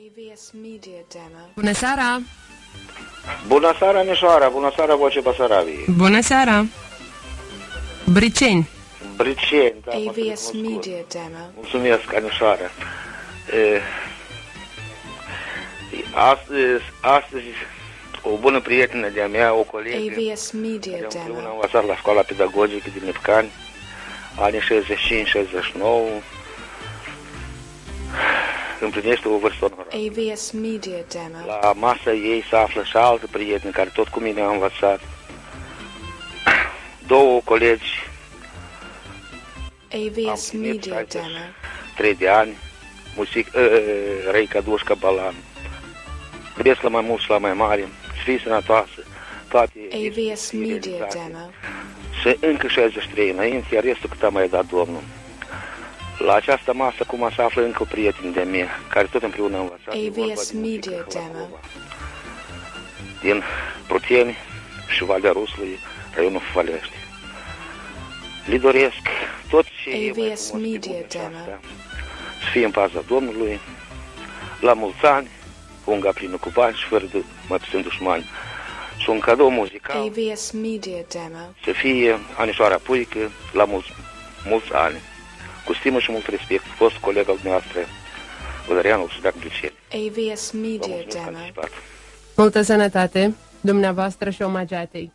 AVS Media Demo. Bună seara! Bună seara, Mișoara! Bună seara, Voce Basarabiei! Bună seara! Briceni! Briceni, da, AVS Media Demo. Mulțumesc, Anișoara! Astăzi, o bună prietenă de-a mea, o colegă, AVS Media împreună Demo. am învățat la școala pedagogică din Nipcani, anii 65-69, împlinește o vârstă onorată. AVS Media Demo. La masă ei se află și altă prietenă care tot cu mine a învățat. Două colegi, AVS am Media primit Demo. 3 de ani, Răica Dușca Balan. Iubesc la mai mult și la mai mare, să fii sănătoasă, toate AVS Media realizate. Demo. Și încă 63 înainte, iar restul cât a mai dat Domnul. La această masă acum se află încă o prieten de mie, care tot împreună am învățat. E vorba AVS de Muzica Media Hlacova, Demo. din Pruteni și Valea Ruslui, raionul Fălești. Le doresc tot ce e mai AVS frumos pe Media lumea Demo. aceasta, să fie în paza Domnului, la mulți ani, unga plină cu bani și fără de mai puțin dușmani. Și un cadou muzical, AVS Media Demo. să fie Anișoara Puică, la mulți ani. Cu stimă și mult respect, fost coleg al dumneavoastră, Valerianul Sudac Briceni. AVS Vă Media mulțumesc Demo. anticipat. Multă sănătate dumneavoastră și omagiatei!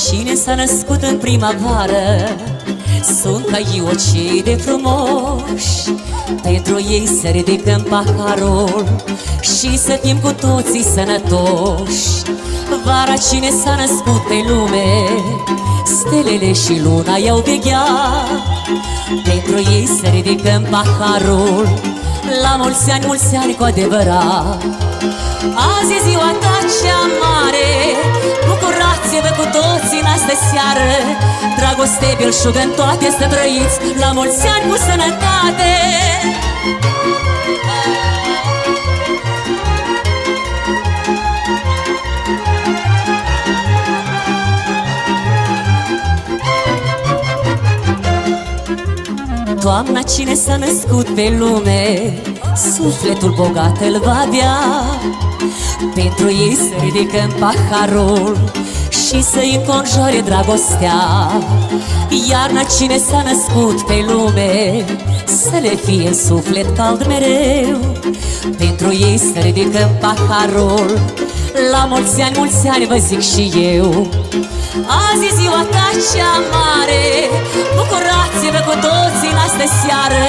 Cine s-a născut în primăvară sunt ca iocii de frumoși. Pentru ei să ridicăm paharul și să fim cu toții sănătoși. Vara cine s-a născut pe lume, stelele și luna i-au vegheat. Pentru ei să ridicăm paharul, la mulți ani cu adevărat. Azi e ziua ta cea mare, bucurați-vă cu toții în astă seară. Dragoste, belșugă în toate să trăiți, la mulți ani cu sănătate. Toamna cine s-a născut pe lume, sufletul bogat îl va avea. Pentru ei să ridicăm paharul și să-i înconjoare dragostea. Iarna cine s-a născut pe lume, să le fie în suflet cald mereu. Pentru ei să ridicăm paharul, la mulți ani vă zic și eu. Azi e ziua ta cea mare, bucurați-vă cu toții în astă seară.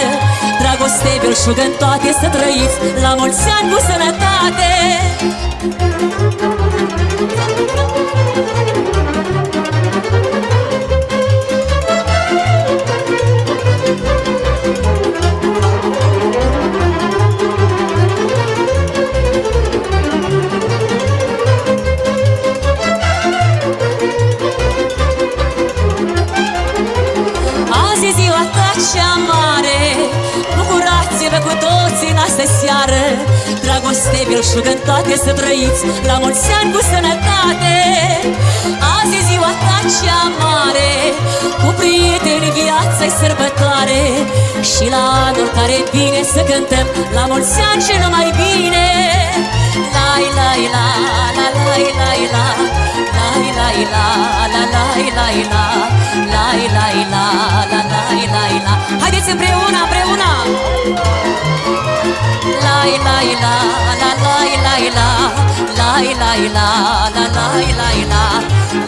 Dragoste, belșugă în toate să trăiți, la mulți ani cu sănătate. Cea mare, bucurați-vă cu toții în astă seară. Dragoste, belșugă în toate să trăiți, la mulți ani cu sănătate. Azi e ziua ta cea mare, cu prieteni viața-i sărbătoare. Și la anul care vine să cântăm, la mulți ani și numai bine. Lai, lai, la, la, lai, lai, la, lai, lai, la, la, lai, lai, la, lai, lai, la, la, lai, lai, la. Haideți împreună, împreună! Lai, lai, la, la, lai, lai, la, lai, lai, la, la, lai, lai, la,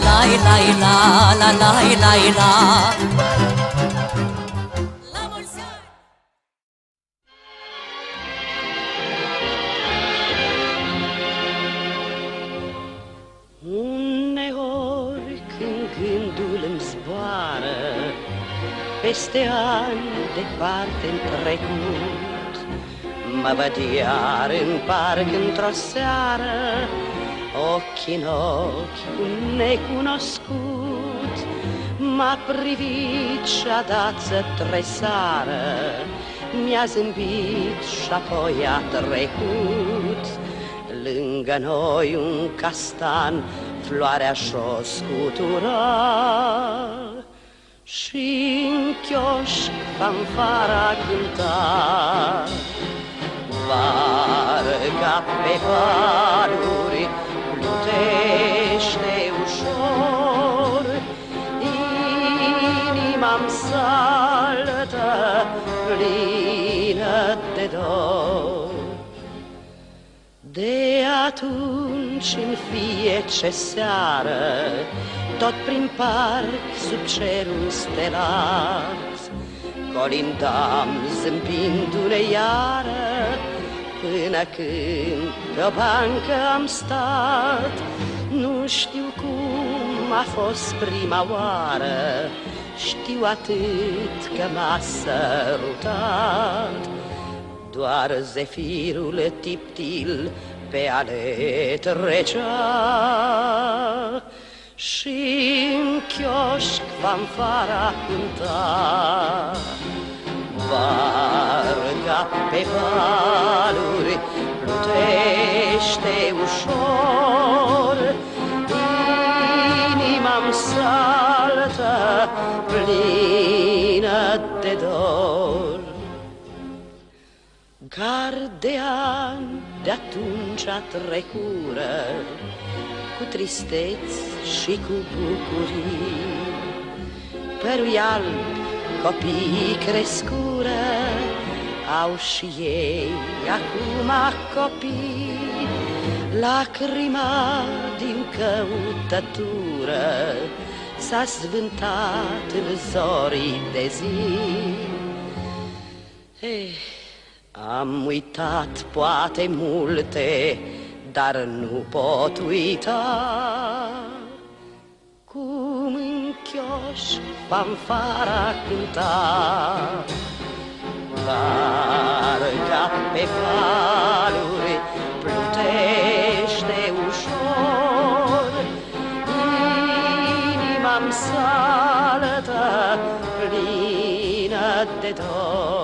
lai, lai, la, la, lai, lai, la. La mulți ani! Uneori când gândul îmi zboară peste ani departe în trecut, mă văd iar în parc într-o seară, Ochii în ochi, un necunoscut m-a privit și-a dat să tresară, mi-a zâmbit și-apoi a trecut. Lângă noi un castan floarea și-o scutura și-n chioșc fanfara cânta. Varga pe valuri plutește ușor, inima-mi saltă plină de dor. De atunci în fiecare seară, tot prin parc sub cerul stelat, colindam zâmbindu-ne iară, până când pe o bancă am stat. Nu știu cum a fost prima oară, știu atât că m-a sărutat. Doar zefirul tiptil pe ale trecea și-n chioșc fanfara cânta. Varga pe valuri plutește ușor, inima-mi saltă plină de dor. Gardean de-atunci trecură, cu tristeți și cu bucurii. Părui alb, copiii crescură, au și ei acum copii. Lacrima din căutătură s-a zvântat în zorii de zi. Am uitat poate multe, dar nu pot uita cum în chioșc fanfara cânta. Varga pe valuri plutește ușor, inima-mi saltă plină de dor.